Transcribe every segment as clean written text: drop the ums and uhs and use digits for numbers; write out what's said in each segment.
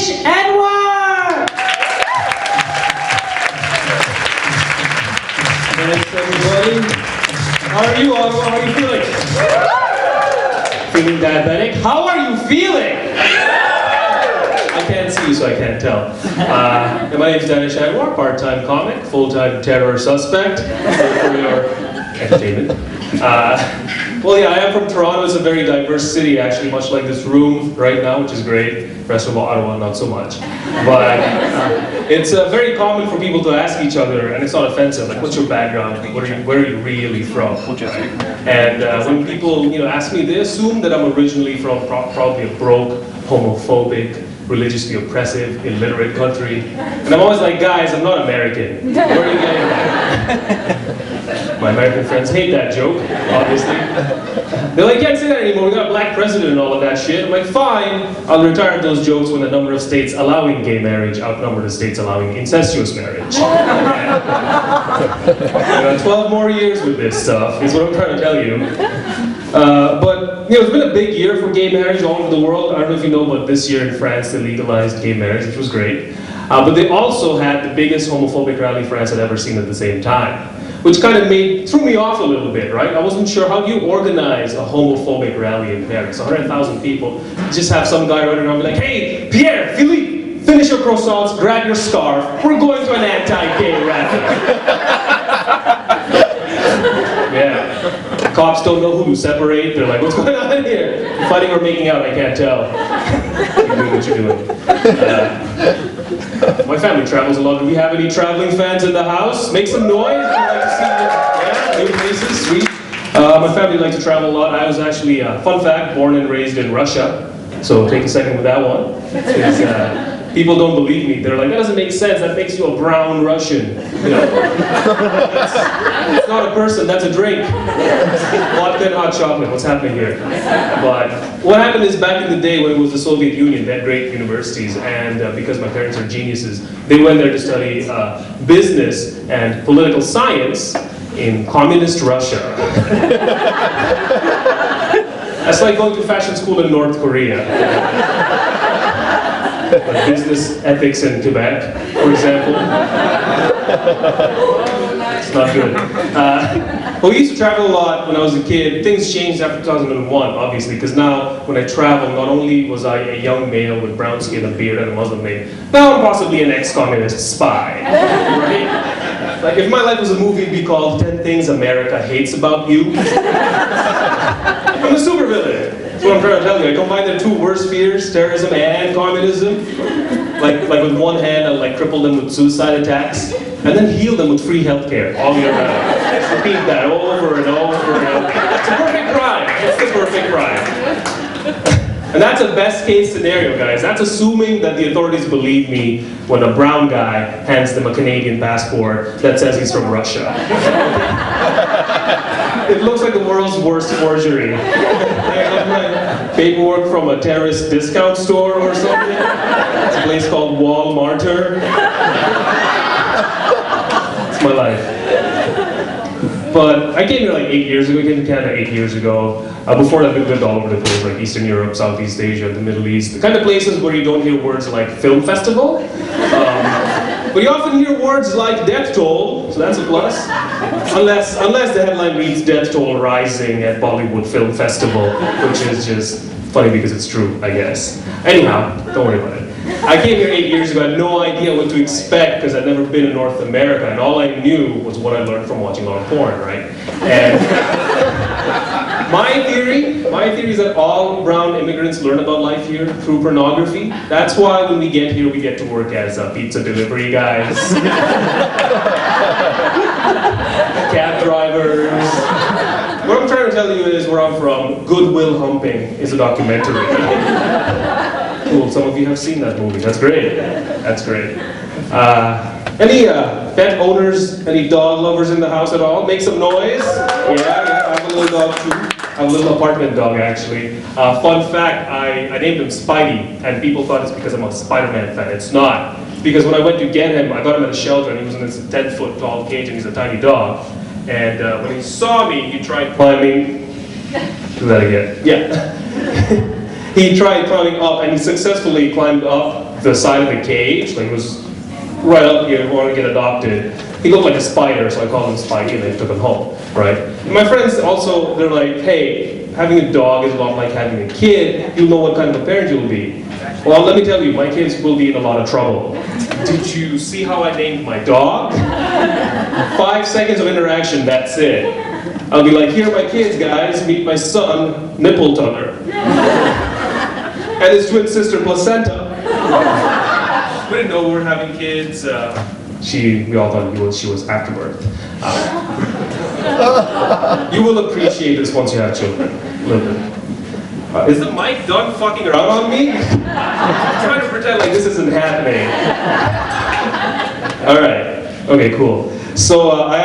Danish Edward! Thanks, everybody. How are you, Ottawa? How are you feeling? Feeling diabetic? How are you feeling? I can't see you, so I can't tell. My name is Danish Edward, part-time comic, full-time terror suspect for your entertainment. Well, yeah, I am from Toronto. It's a very diverse city, actually, much like this room right now, which is great. The rest of Ottawa, not so much. But it's very common for people to ask each other, and it's not offensive, like, what's your background? Where are you really from? Right? And when people ask me, they assume that I'm originally from probably a broke, homophobic, religiously oppressive, illiterate country. And I'm always like, guys, I'm not American. Where are you getting that? My American friends hate that joke, obviously. They're like, can't say that anymore, we got a black president and all of that shit. I'm like, fine, I'll retire those jokes when the number of states allowing gay marriage outnumber the states allowing incestuous marriage. 12 more years with this stuff, is what I'm trying to tell you. But it's been a big year for gay marriage all over the world. I don't know if you know, but this year in France they legalized gay marriage, which was great. But they also had the biggest homophobic rally France had ever seen at the same time, which kind of threw me off a little bit, right? I wasn't sure how do you organize a homophobic rally in Paris. 100,000 people, just have some guy running around and be like, hey, Pierre, Philippe, finish your croissants, grab your scarf, we're going to an anti-gay rally. Yeah. Cops don't know who to separate. They're like, what's going on here? Fighting or making out, I can't tell. You're doing what you're doing. My family travels a lot. Do we have any traveling fans in the house? Make some noise. I'd like to see new places. Sweet. My family likes to travel a lot. I was actually, fun fact, born and raised in Russia. So take a second with that one. People don't believe me. They're like, that doesn't make sense. That makes you a brown Russian. It's not a person, that's a drink. Vodka and hot chocolate, what's happening here? But what happened is back in the day when it was the Soviet Union, they had great universities, and because my parents are geniuses, they went there to study business and political science in communist Russia. That's like going to fashion school in North Korea. Like business ethics in Quebec, for example. It's not good. But we used to travel a lot when I was a kid. Things changed after 2001, obviously, because now when I travel, not only was I a young male with brown skin, a beard, and a Muslim name, now I'm possibly an ex-communist spy. Right? Like if my life was a movie, it'd be called 10 Things America Hates About You. I'm a supervillain. That's what I'm trying to tell you. I combine the two worst fears, terrorism and communism. Like with one hand, I'll cripple them with suicide attacks, and then heal them with free healthcare all year round. Repeat that over and over and over. It's a perfect crime. It's the perfect crime. And that's a best case scenario, guys. That's assuming that the authorities believe me when a brown guy hands them a Canadian passport that says he's from Russia. It looks like the world's worst forgery. Like paperwork from a terrorist discount store or something. It's a place called Walmarter. It's my life. But I came here like 8 years ago. I came to Canada 8 years ago. Before that, we lived all over the place, like Eastern Europe, Southeast Asia, the Middle East. The kind of places where you don't hear words like film festival. But you often hear words like death toll, so that's a plus. Unless the headline reads death toll rising at Bollywood Film Festival, which is just funny because it's true, I guess. Anyhow, don't worry about it. I came here 8 years ago, I had no idea what to expect because I'd never been in North America, and all I knew was what I learned from watching a lot of porn, right? And my theory is that all brown immigrants learn about life here through pornography. That's why when we get here, we get to work as pizza delivery guys, cab drivers. What I'm trying to tell you is where I'm from. Goodwill Humping is a documentary. Cool, some of you have seen that movie. That's great. That's great. Any pet owners, any dog lovers in the house at all? Make some noise. Yeah, I have a little dog too. I have a little apartment dog actually. Fun fact, I named him Spidey, and people thought it's because I'm a Spider-Man fan. It's not. It's because when I went to get him, I got him at a shelter and he was in this 10-foot tall cage and he's a tiny dog. And when he saw me, he tried climbing. Do that again. Yeah. He tried climbing up and he successfully climbed up the side of the cage, like it was right up here, wanted to get adopted. He looked like a spider, so I called him Spidey, and they took him home, right? And my friends also, they're like, hey, having a dog is a lot like having a kid. You'll know what kind of a parent you'll be. Well, let me tell you, my kids will be in a lot of trouble. Did you see how I named my dog? 5 seconds of interaction, that's it. I'll be like, here are my kids, guys. Meet my son, Nipple Tugger. And his twin sister, Placenta. We didn't know we were having kids. We all thought she was afterbirth. You will appreciate this once you have children. A little bit. Is the mic done fucking around on me? I'm trying to pretend like this isn't happening. All right. Okay, cool. So I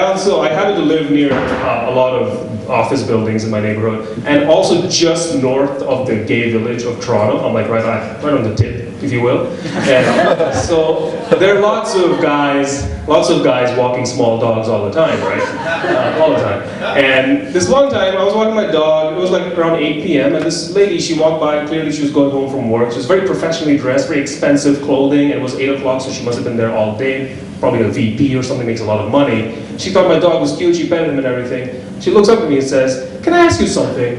happen to live near a lot of office buildings in my neighborhood, and also just north of the gay village of Toronto. I'm like right on the tip, if you will. And so there are lots of guys walking small dogs all the time, right? All the time. And this one time, I was walking my dog. It was like around 8 p.m. and this lady, she walked by. Clearly, she was going home from work. She was very professionally dressed, very expensive clothing, and it was 8 o'clock, so she must have been there all day. Probably a VP or something, makes a lot of money. She thought my dog was cute, she petted him and everything. She looks up at me and says, "Can I ask you something?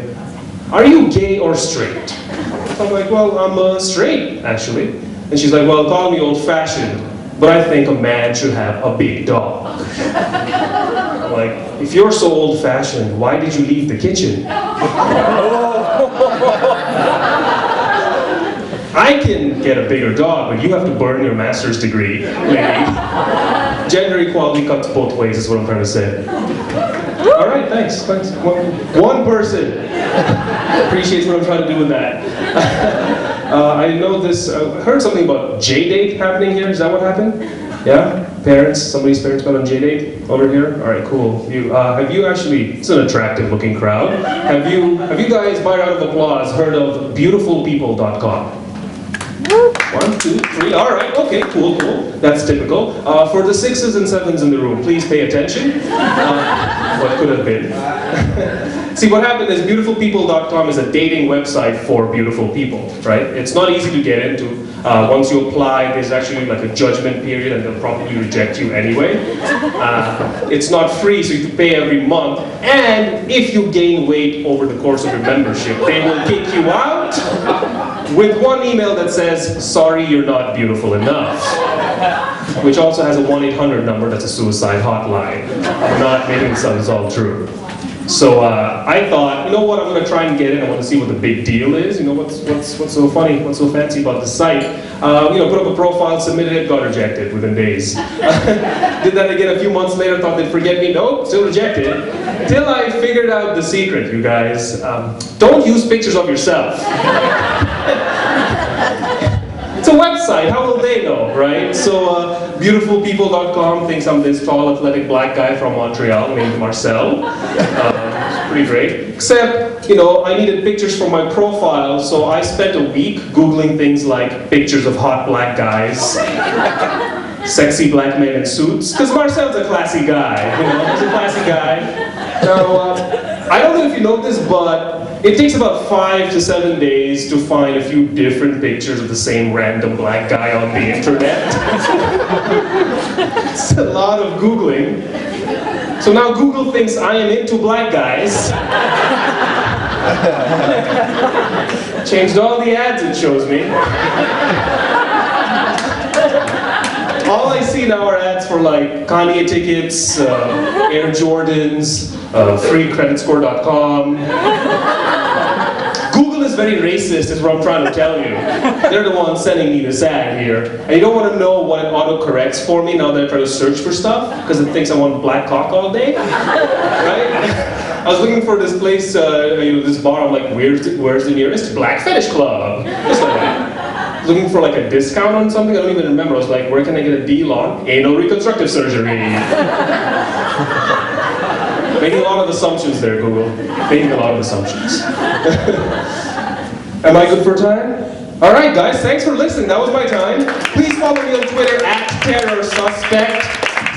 Are you gay or straight?" I'm like, "Well, I'm straight, actually." And she's like, "Well, call me old-fashioned, but I think a man should have a big dog." I'm like, "If you're so old-fashioned, why did you leave the kitchen?" I can get a bigger dog, but you have to burn your master's degree, lady. Gender equality cuts both ways, is what I'm trying to say. All right, thanks. One person appreciates what I'm trying to do with that. I know this, heard something about J-date happening here. Is that what happened? Yeah? Parents, somebody's parents met on J-date over here? All right, cool. Have you actually, it's an attractive looking crowd. Have you guys, by round of applause, heard of beautifulpeople.com? 1, 2, 3, all right, okay, cool. That's typical. For the 6s and 7s in the room, please pay attention. What could have been. See, what happened is beautifulpeople.com is a dating website for beautiful people, right? It's not easy to get into. Once you apply, there's actually like a judgment period and they'll probably reject you anyway. It's not free, so you have to pay every month. And if you gain weight over the course of your membership, they will kick you out with one email that says, "Sorry, you're not beautiful enough." Which also has a 1-800 number that's a suicide hotline. I'm not making this up, it's all true. So I thought, you know what, I'm going to try and get in. I want to see what the big deal is. You know, what's so funny, what's so fancy about the site? Put up a profile, submitted it, got rejected within days. Did that again a few months later, thought they'd forget me. Nope, still rejected. Till I figured out the secret, you guys. Don't use pictures of yourself. It's a website, how will they know, right? So beautifulpeople.com thinks I'm this tall, athletic black guy from Montreal named Marcel. It's pretty great. Except, I needed pictures for my profile, so I spent a week Googling things like pictures of hot black guys, sexy black men in suits, because Marcel's a classy guy, he's a classy guy. Now, I don't know if you know this, but it takes about 5 to 7 days to find a few different pictures of the same random black guy on the internet. It's a lot of Googling. So now Google thinks I am into black guys. Changed all the ads it shows me. All I see now are ads for like Kanye tickets, Air Jordans, freecreditscore.com. Google is very racist, is what I'm trying to tell you. They're the ones sending me this ad here. And you don't want to know what it auto-corrects for me now that I try to search for stuff, because it thinks I want black cock all day, right? I was looking for this place, this bar, I'm like, where's the nearest black fetish club? Just like that. Looking for like a discount on something, I don't even remember. I was like, where can I get a deal on anal reconstructive surgery? Making a lot of assumptions there, Google. Making a lot of assumptions. Am I good for time? All right, guys, thanks for listening. That was my time. Please follow me on Twitter @TerrorSuspect.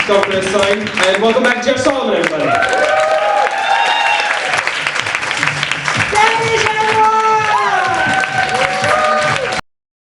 Don't miss sign. And welcome back, Jeff Solomon, everybody.